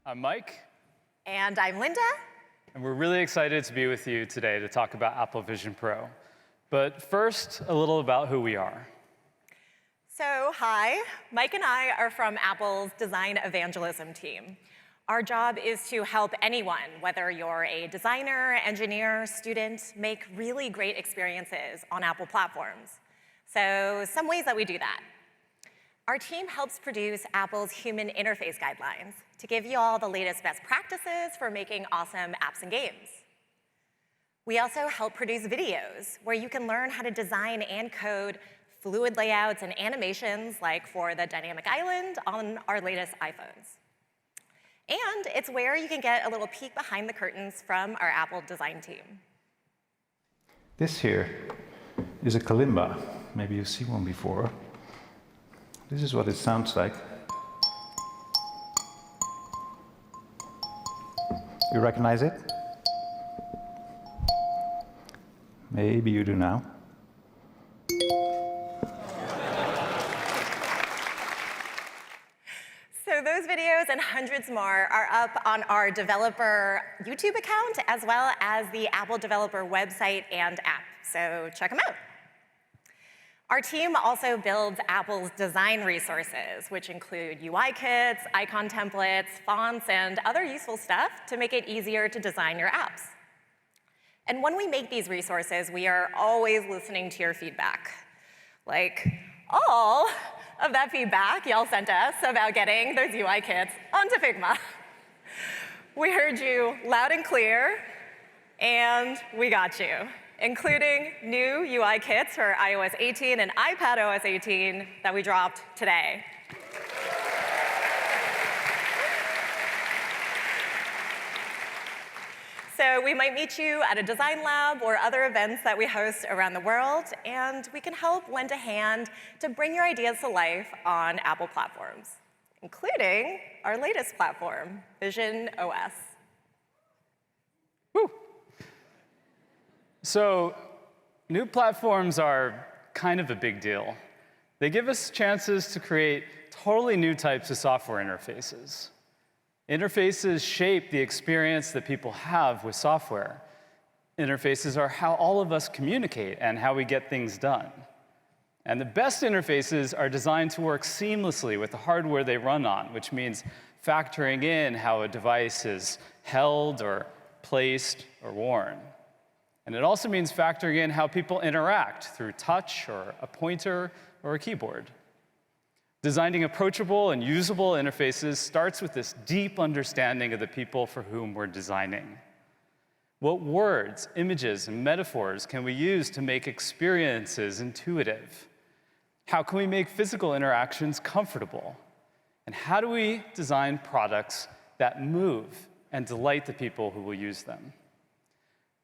I'm Mike. And I'm Linda. And we're really excited to be with you today to talk about Apple Vision Pro. But first, a little about who we are. So, hi. Mike and I are from Apple's Design Evangelism team. Our job is to help anyone, whether you're a designer, engineer, student, make really great experiences on Apple platforms. So, some ways that we do that. Our team helps produce Apple's human interface guidelines to give you all the latest best practices for making awesome apps and games. We also help produce videos where you can learn how to design and code fluid layouts and animations like for the dynamic island on our latest iPhones. And it's where you can get a little peek behind the curtains from our Apple design team. This here is a kalimba. Maybe you've seen one before. This is what it sounds like. You recognize it? Maybe you do now. So those videos and hundreds more are up on our developer YouTube account, as well as the Apple developer website and app. So check them out. Our team also builds Apple's design resources, which include UI kits, icon templates, fonts, and other useful stuff to make it easier to design your apps. And when we make these resources, we are always listening to your feedback. Like all of that feedback y'all sent us about getting those UI kits onto Figma. We heard you loud and clear, and we got you, including new UI kits for iOS 18 and iPadOS 18 that we dropped today. So we might meet you at a design lab or other events that we host around the world, and we can help lend a hand to bring your ideas to life on Apple platforms, including our latest platform, visionOS. Woo. So, new platforms are kind of a big deal. They give us chances to create totally new types of software interfaces. Interfaces shape the experience that people have with software. Interfaces are how all of us communicate and how we get things done. And the best interfaces are designed to work seamlessly with the hardware they run on, which means factoring in how a device is held or placed or worn. And it also means factoring in how people interact through touch or a pointer or a keyboard. Designing approachable and usable interfaces starts with this deep understanding of the people for whom we're designing. What words, images, and metaphors can we use to make experiences intuitive? How can we make physical interactions comfortable? And how do we design products that move and delight the people who will use them?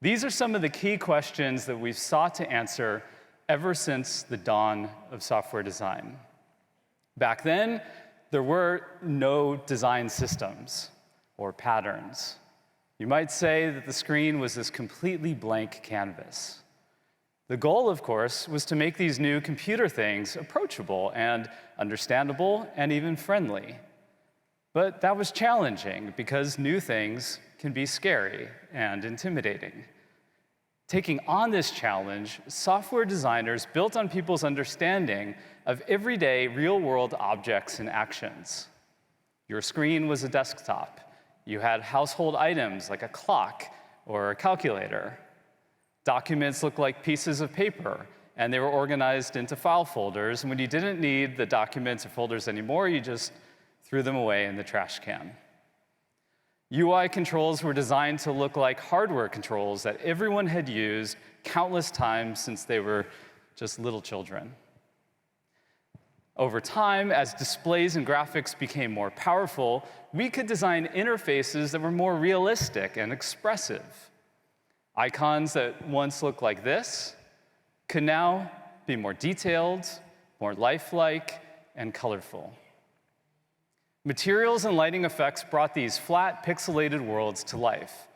These are some of the key questions that we've sought to answer ever since the dawn of software design. Back then, there were no design systems or patterns. You might say that the screen was this completely blank canvas. The goal, of course, was to make these new computer things approachable and understandable and even friendly. But that was challenging because new things can be scary and intimidating. Taking on this challenge, software designers built on people's understanding of everyday real-world objects and actions. Your screen was a desktop. You had household items like a clock or a calculator. Documents looked like pieces of paper, and they were organized into file folders. And when you didn't need the documents or folders anymore, you just threw them away in the trash can. UI controls were designed to look like hardware controls that everyone had used countless times since they were just little children. Over time, as displays and graphics became more powerful, we could design interfaces that were more realistic and expressive. Icons that once looked like this could now be more detailed, more lifelike, and colorful. Materials and lighting effects brought these flat, pixelated worlds to life.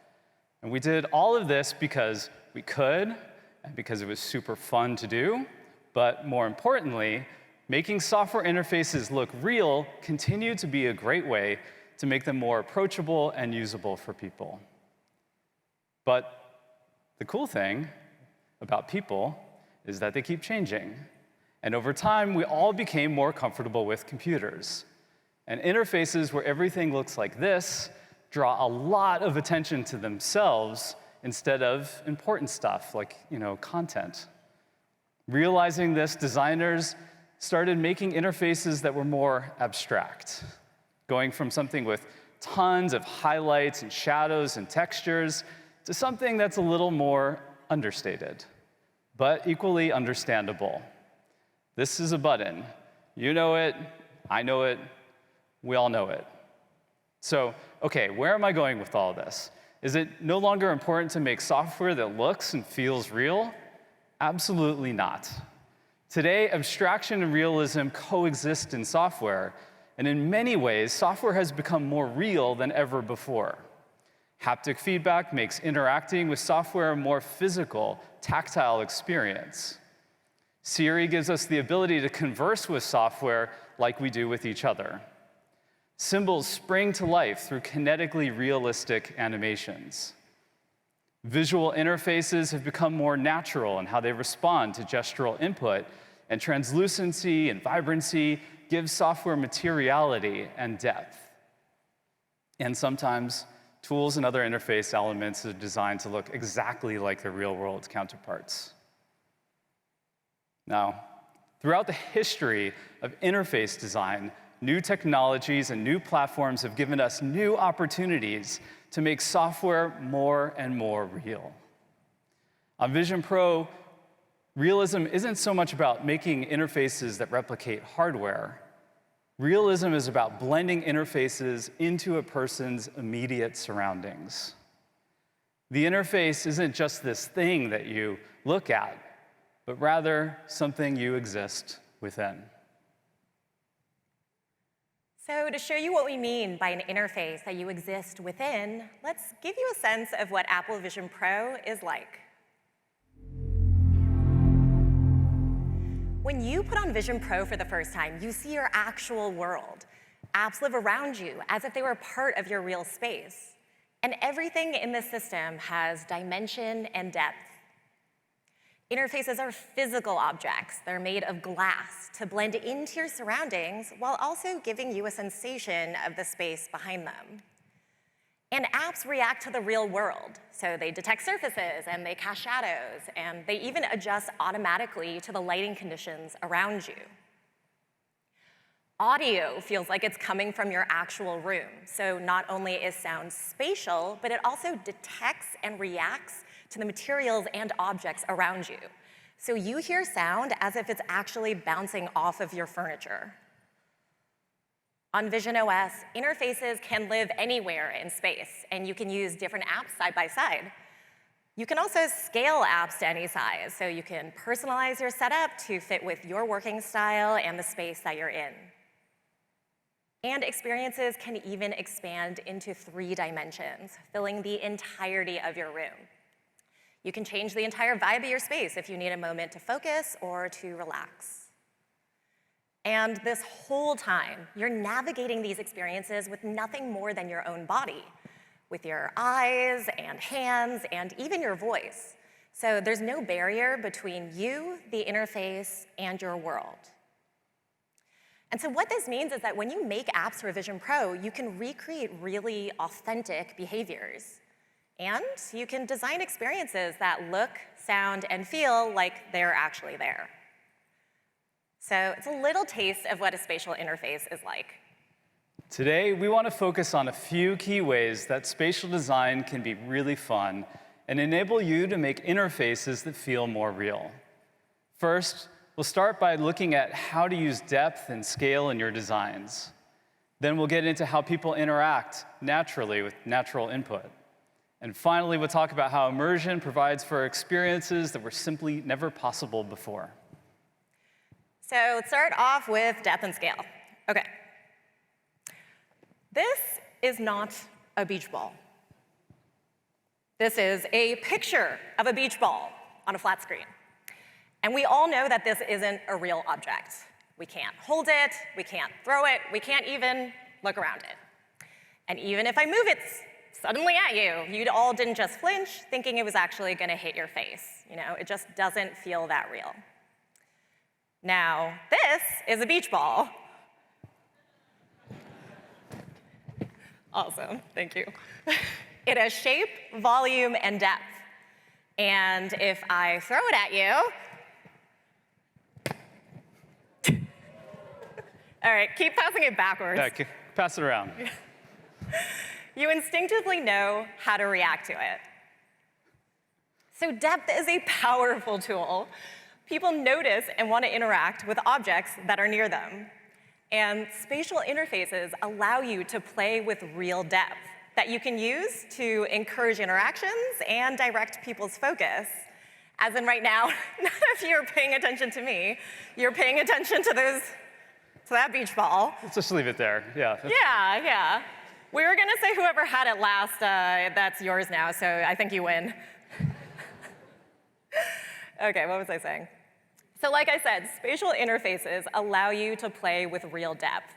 And we did all of this because we could, and because it was super fun to do, but more importantly, making software interfaces look real continued to be a great way to make them more approachable and usable for people. But the cool thing about people is that they keep changing. And over time, we all became more comfortable with computers. And interfaces where everything looks like this draw a lot of attention to themselves instead of important stuff like, content. Realizing this, designers started making interfaces that were more abstract, going from something with tons of highlights and shadows and textures to something that's a little more understated, but equally understandable. This is a button. You know it, I know it, we all know it. So, okay, where am I going with all this? Is it no longer important to make software that looks and feels real? Absolutely not. Today, abstraction and realism coexist in software, and in many ways, software has become more real than ever before. Haptic feedback makes interacting with software a more physical, tactile experience. Siri gives us the ability to converse with software like we do with each other. Symbols spring to life through kinetically realistic animations. Visual interfaces have become more natural in how they respond to gestural input, and translucency and vibrancy give software materiality and depth. And sometimes, tools and other interface elements are designed to look exactly like their real-world counterparts. Now, throughout the history of interface design, new technologies and new platforms have given us new opportunities to make software more and more real. On Vision Pro, realism isn't so much about making interfaces that replicate hardware. Realism is about blending interfaces into a person's immediate surroundings. The interface isn't just this thing that you look at, but rather something you exist within. So to show you what we mean by an interface that you exist within, let's give you a sense of what Apple Vision Pro is like. When you put on Vision Pro for the first time, you see your actual world. Apps live around you as if they were part of your real space. And everything in this system has dimension and depth. Interfaces are physical objects. They're made of glass to blend into your surroundings while also giving you a sensation of the space behind them. And apps react to the real world. So they detect surfaces, and they cast shadows, and they even adjust automatically to the lighting conditions around you. Audio feels like it's coming from your actual room. So not only is sound spatial, but it also detects and reacts to the materials and objects around you. So you hear sound as if it's actually bouncing off of your furniture. On visionOS, interfaces can live anywhere in space, and you can use different apps side by side. You can also scale apps to any size, so you can personalize your setup to fit with your working style and the space that you're in. And experiences can even expand into 3 dimensions, filling the entirety of your room. You can change the entire vibe of your space if you need a moment to focus or to relax. And this whole time, you're navigating these experiences with nothing more than your own body, with your eyes and hands and even your voice. So there's no barrier between you, the interface, and your world. And so what this means is that when you make apps for Vision Pro, you can recreate really authentic behaviors. And you can design experiences that look, sound, and feel like they're actually there. So it's a little taste of what a spatial interface is like. Today, we want to focus on a few key ways that spatial design can be really fun and enable you to make interfaces that feel more real. First, we'll start by looking at how to use depth and scale in your designs. Then we'll get into how people interact naturally with natural input. And finally, we'll talk about how immersion provides for experiences that were simply never possible before. So let's start off with depth and scale. Okay. This is not a beach ball. This is a picture of a beach ball on a flat screen. And we all know that this isn't a real object. We can't hold it, we can't throw it, we can't even look around it. And even if I move it suddenly at you, you all didn't just flinch thinking it was actually going to hit your face. It just doesn't feel that real. Now, this is a beach ball. Awesome, thank you. It has shape, volume, and depth. And if I throw it at you, all right, keep passing it backwards. Yeah, pass it around. You instinctively know how to react to it. So depth is a powerful tool. People notice and want to interact with objects that are near them. And spatial interfaces allow you to play with real depth that you can use to encourage interactions and direct people's focus. As in right now, none of you are paying attention to me. You're paying attention to that beach ball. Let's just leave it there. Yeah. Yeah. We were going to say whoever had it last, that's yours now, so I think you win. OK, what was I saying? So like I said, spatial interfaces allow you to play with real depth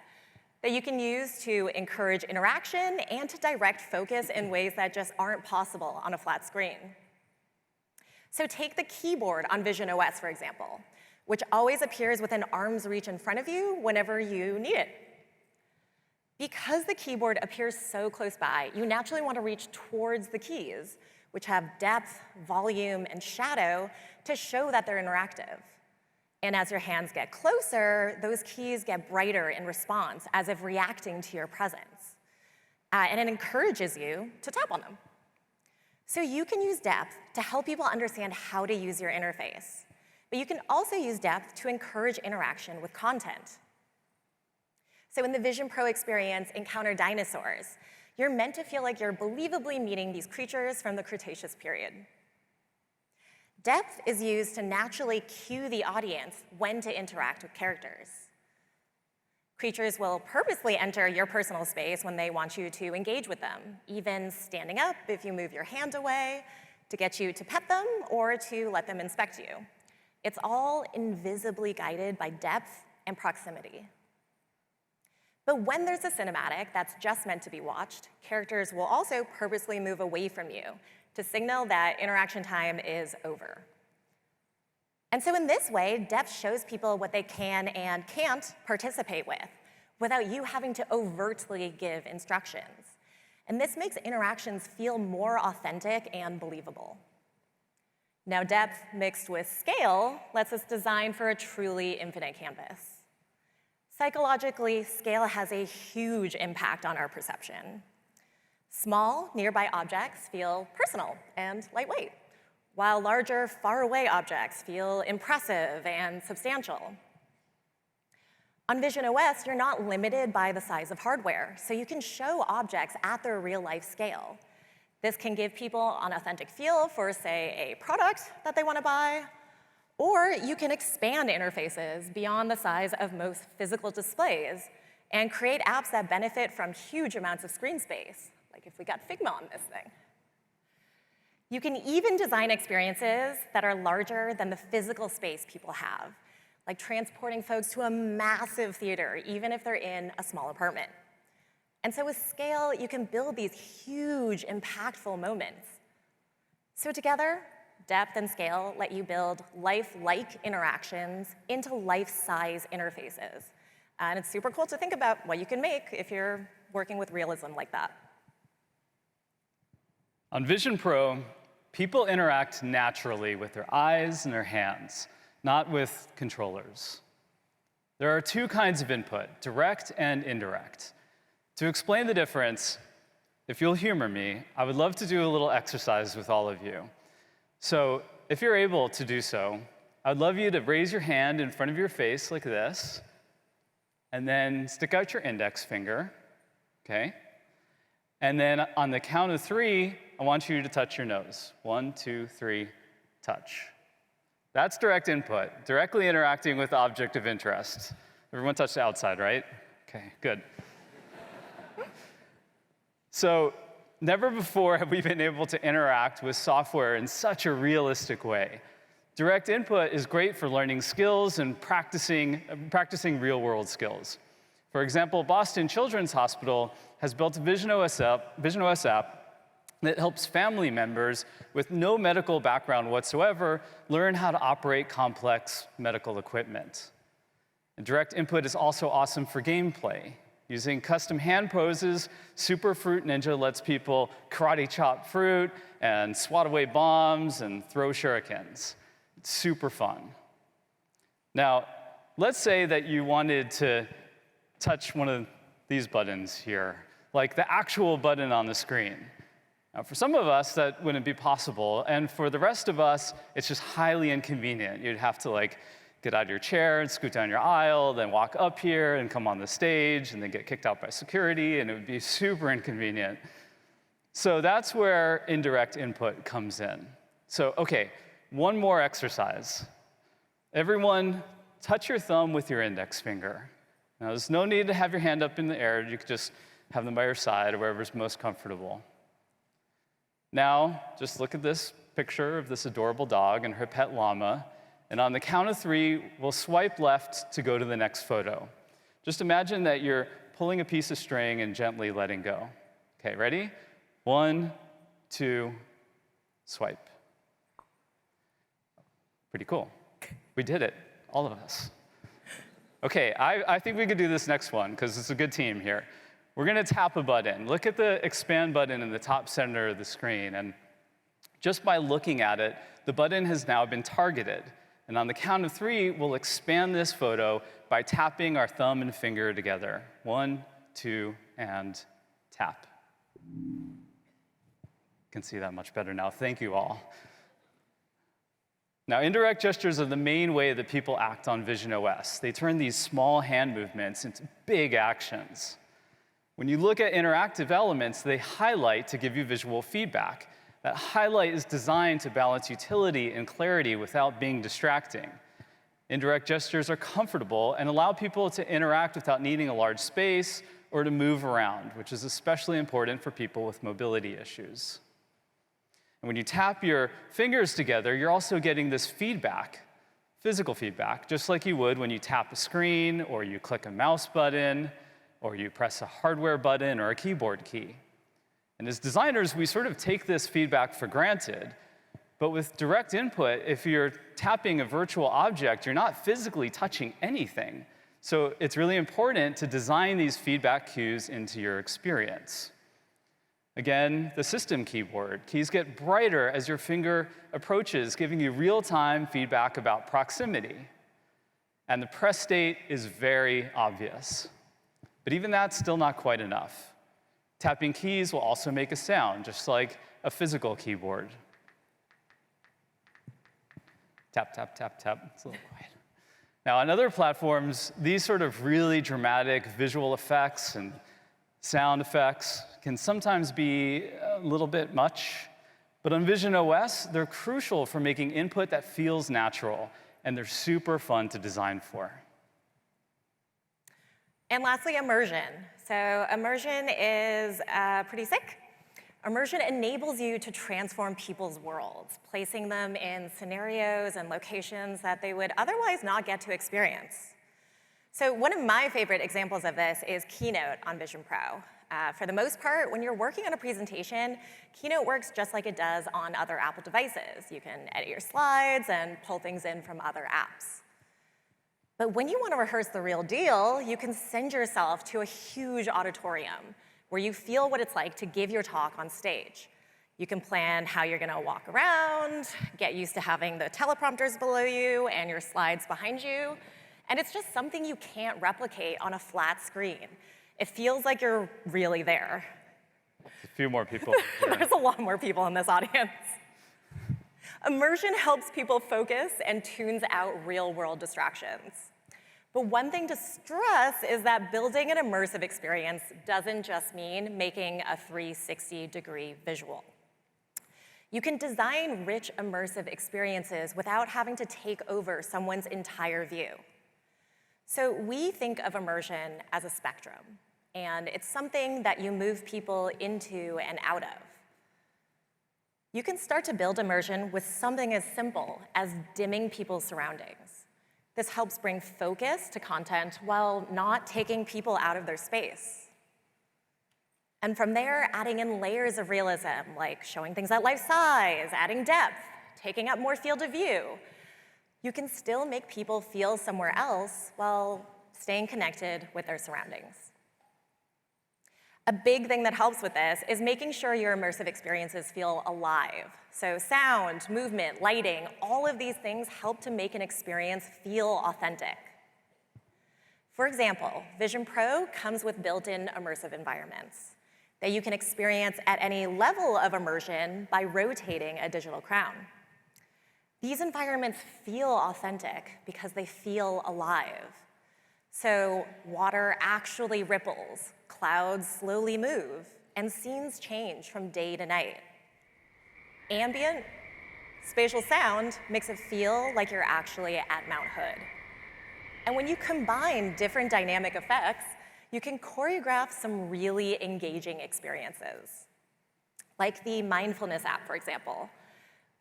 that you can use to encourage interaction and to direct focus in ways that just aren't possible on a flat screen. So take the keyboard on visionOS, for example, which always appears within arm's reach in front of you whenever you need it. Because the keyboard appears so close by, you naturally want to reach towards the keys, which have depth, volume, and shadow to show that they're interactive. And as your hands get closer, those keys get brighter in response, as if reacting to your presence. And it encourages you to tap on them. So you can use depth to help people understand how to use your interface. But you can also use depth to encourage interaction with content. So in the Vision Pro experience, Encounter Dinosaurs, you're meant to feel like you're believably meeting these creatures from the Cretaceous period. Depth is used to naturally cue the audience when to interact with characters. Creatures will purposely enter your personal space when they want you to engage with them, even standing up if you move your hand away, to get you to pet them or to let them inspect you. It's all invisibly guided by depth and proximity. But when there's a cinematic that's just meant to be watched, characters will also purposely move away from you to signal that interaction time is over. And so in this way, depth shows people what they can and can't participate with without you having to overtly give instructions. And this makes interactions feel more authentic and believable. Now, depth mixed with scale lets us design for a truly infinite canvas. Psychologically, scale has a huge impact on our perception. Small, nearby objects feel personal and lightweight, while larger, faraway objects feel impressive and substantial. On visionOS, you're not limited by the size of hardware, so you can show objects at their real-life scale. This can give people an authentic feel for, say, a product that they want to buy, or you can expand interfaces beyond the size of most physical displays and create apps that benefit from huge amounts of screen space, like if we got Figma on this thing. You can even design experiences that are larger than the physical space people have, like transporting folks to a massive theater, even if they're in a small apartment. And so with scale, you can build these huge, impactful moments. So together, depth and scale let you build life-like interactions into life-size interfaces. And it's super cool to think about what you can make if you're working with realism like that. On Vision Pro, people interact naturally with their eyes and their hands, not with controllers. There are two kinds of input, direct and indirect. To explain the difference, if you'll humor me, I would love to do a little exercise with all of you. So if you're able to do so, I'd love you to raise your hand in front of your face like this, and then stick out your index finger, okay? And then on the count of 3, I want you to touch your nose. 1, 2, 3, touch. That's direct input, directly interacting with the object of interest. Everyone touched the outside, right? Okay, good. So never before have we been able to interact with software in such a realistic way. Direct input is great for learning skills and practicing real-world skills. For example, Boston Children's Hospital has built a visionOS app that helps family members with no medical background whatsoever learn how to operate complex medical equipment. And direct input is also awesome for gameplay. Using custom hand poses, Super Fruit Ninja lets people karate chop fruit and swat away bombs and throw shurikens. It's super fun. Now, let's say that you wanted to touch one of these buttons here, like the actual button on the screen. Now, for some of us, that wouldn't be possible, and for the rest of us, it's just highly inconvenient. You'd have to get out of your chair and scoot down your aisle, then walk up here and come on the stage, and then get kicked out by security, and it would be super inconvenient. So that's where indirect input comes in. So, okay, one more exercise. Everyone, touch your thumb with your index finger. Now, there's no need to have your hand up in the air. You could just have them by your side or wherever's most comfortable. Now, just look at this picture of this adorable dog and her pet llama, and on the count of 3, we'll swipe left to go to the next photo. Just imagine that you're pulling a piece of string and gently letting go. Okay, ready? 1, 2, swipe. Pretty cool. We did it, all of us. Okay, I think we could do this next one, because it's a good team here. We're going to tap a button. Look at the expand button in the top center of the screen. And just by looking at it, the button has now been targeted. And on the count of 3, we'll expand this photo by tapping our thumb and finger together. 1, 2, and tap. You can see that much better now. Thank you all. Now, indirect gestures are the main way that people act on visionOS. They turn these small hand movements into big actions. When you look at interactive elements, they highlight to give you visual feedback. That highlight is designed to balance utility and clarity without being distracting. Indirect gestures are comfortable and allow people to interact without needing a large space or to move around, which is especially important for people with mobility issues. And when you tap your fingers together, you're also getting this feedback, physical feedback, just like you would when you tap a screen or you click a mouse button or you press a hardware button or a keyboard key. And as designers, we sort of take this feedback for granted. But with direct input, if you're tapping a virtual object, you're not physically touching anything. So it's really important to design these feedback cues into your experience. Again, the system keyboard. Keys get brighter as your finger approaches, giving you real-time feedback about proximity. And the press state is very obvious. But even that's still not quite enough. Tapping keys will also make a sound, just like a physical keyboard. Tap, tap, tap, tap. It's a little quiet. Now, on other platforms, these sort of really dramatic visual effects and sound effects can sometimes be a little bit much. But on visionOS, they're crucial for making input that feels natural, and they're super fun to design for. And lastly, immersion. So immersion is pretty sick. Immersion enables you to transform people's worlds, placing them in scenarios and locations that they would otherwise not get to experience. So one of my favorite examples of this is Keynote on Vision Pro. For the most part, when you're working on a presentation, Keynote works just like it does on other Apple devices. You can edit your slides and pull things in from other apps. But when you want to rehearse the real deal, you can send yourself to a huge auditorium where you feel what it's like to give your talk on stage. You can plan how you're going to walk around, get used to having the teleprompters below you and your slides behind you, and it's just something you can't replicate on a flat screen. It feels like you're really there. A few more people. There's a lot more people in this audience. Immersion helps people focus and tunes out real-world distractions. But one thing to stress is that building an immersive experience doesn't just mean making a 360-degree visual. You can design rich immersive experiences without having to take over someone's entire view. So we think of immersion as a spectrum, and it's something that you move people into and out of. You can start to build immersion with something as simple as dimming people's surroundings. This helps bring focus to content while not taking people out of their space. And from there, adding in layers of realism, like showing things at life size, adding depth, taking up more field of view. You can still make people feel somewhere else while staying connected with their surroundings. A big thing that helps with this is making sure your immersive experiences feel alive. So sound, movement, lighting, all of these things help to make an experience feel authentic. For example, Vision Pro comes with built-in immersive environments that you can experience at any level of immersion by rotating a digital crown. These environments feel authentic because they feel alive. So water actually ripples, clouds slowly move, and scenes change from day to night. Ambient, spatial sound makes it feel like you're actually at Mount Hood. And when you combine different dynamic effects, you can choreograph some really engaging experiences, like the mindfulness app, for example,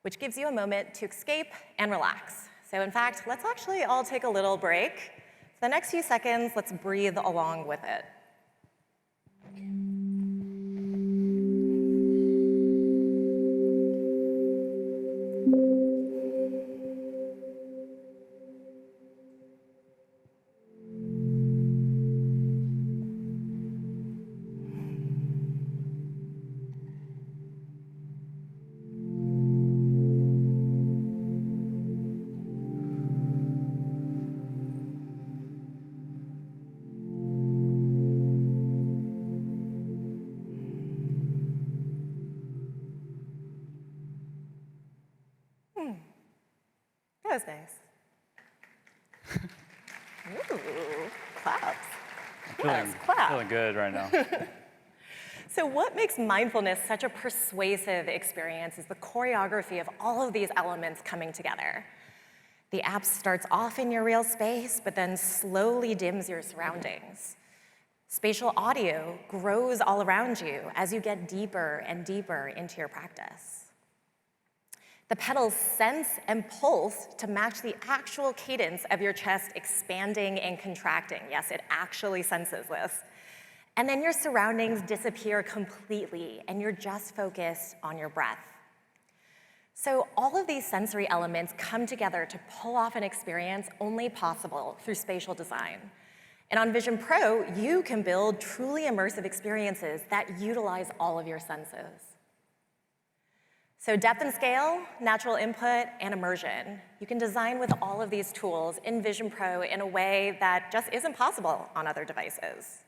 which gives you a moment to escape and relax. So in fact, let's actually all take a little break. For the next few seconds, let's breathe along with it. That was nice. Ooh, claps. Yes, clap. Feeling good right now. So what makes mindfulness such a persuasive experience is the choreography of all of these elements coming together. The app starts off in your real space, but then slowly dims your surroundings. Spatial audio grows all around you as you get deeper and deeper into your practice. The pedals sense and pulse to match the actual cadence of your chest expanding and contracting. Yes, it actually senses this. And then your surroundings disappear completely, and you're just focused on your breath. So all of these sensory elements come together to pull off an experience only possible through spatial design. And on Vision Pro, you can build truly immersive experiences that utilize all of your senses. So depth and scale, natural input, and immersion. You can design with all of these tools in Vision Pro in a way that just isn't possible on other devices.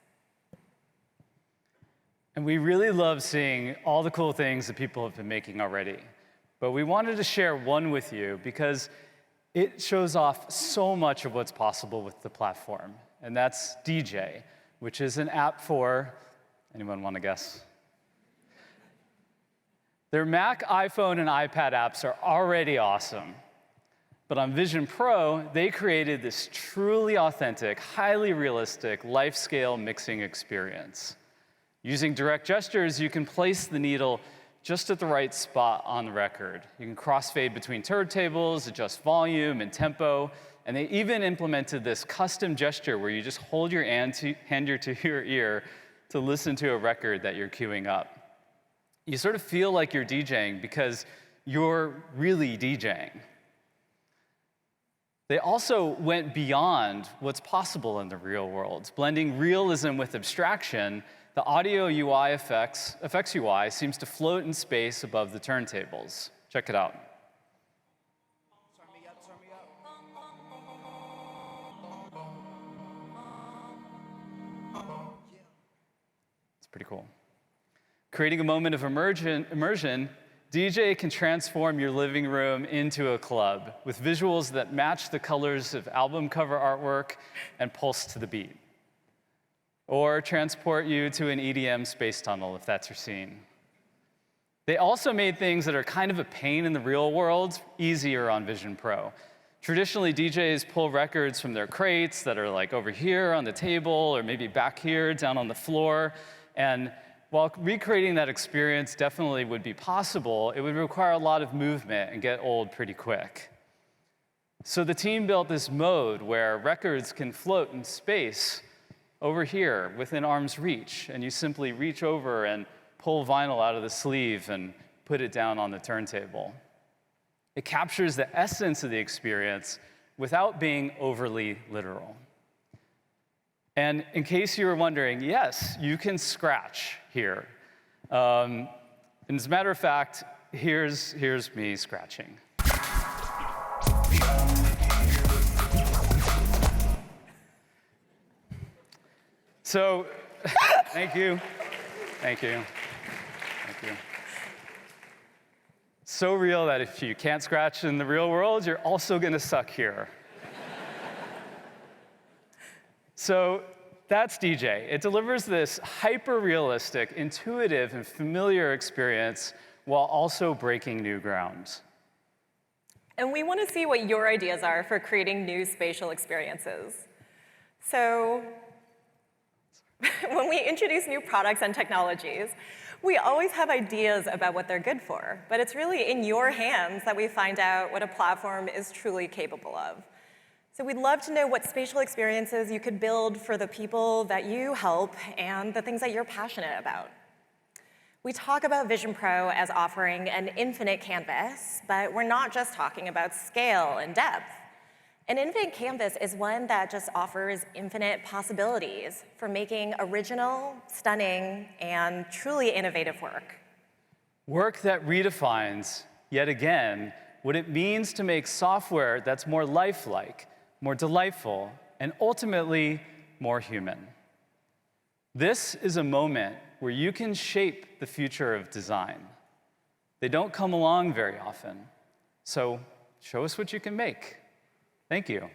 And we really love seeing all the cool things that people have been making already. But we wanted to share one with you because it shows off so much of what's possible with the platform. And that's DJ, which is an app for, anyone want to guess? Their Mac, iPhone, and iPad apps are already awesome. But on Vision Pro, they created this truly authentic, highly realistic, life-scale mixing experience. Using direct gestures, you can place the needle just at the right spot on the record. You can crossfade between turntables, adjust volume and tempo, and they even implemented this custom gesture where you just hold your hand to your ear to listen to a record that you're queuing up. You sort of feel like you're DJing because you're really DJing. They also went beyond what's possible in the real world. Blending realism with abstraction, the audio UI effects UI seems to float in space above the turntables. Check it out. It's pretty cool. Creating a moment of immersion, DJ can transform your living room into a club with visuals that match the colors of album cover artwork and pulse to the beat. Or transport you to an EDM space tunnel if that's your scene. They also made things that are kind of a pain in the real world easier on Vision Pro. Traditionally, DJs pull records from their crates that are like over here on the table or maybe back here down on the floor. And while recreating that experience definitely would be possible, it would require a lot of movement and get old pretty quick. So the team built this mode where records can float in space over here within arm's reach, and you simply reach over and pull vinyl out of the sleeve and put it down on the turntable. It captures the essence of the experience without being overly literal. And in case you were wondering, yes, you can scratch here. And as a matter of fact, here's me scratching. So, thank you. Thank you. Thank you. So real that if you can't scratch in the real world, you're also going to suck here. So that's DJ. It delivers this hyper-realistic, intuitive, and familiar experience while also breaking new ground. And we want to see what your ideas are for creating new spatial experiences. So when we introduce new products and technologies, we always have ideas about what they're good for, but it's really in your hands that we find out what a platform is truly capable of. So we'd love to know what spatial experiences you could build for the people that you help and the things that you're passionate about. We talk about Vision Pro as offering an infinite canvas, but we're not just talking about scale and depth. An infinite canvas is one that just offers infinite possibilities for making original, stunning, and truly innovative work. Work that redefines, yet again, what it means to make software that's more lifelike, more delightful, and ultimately more human. This is a moment where you can shape the future of design. They don't come along very often, so show us what you can make. Thank you.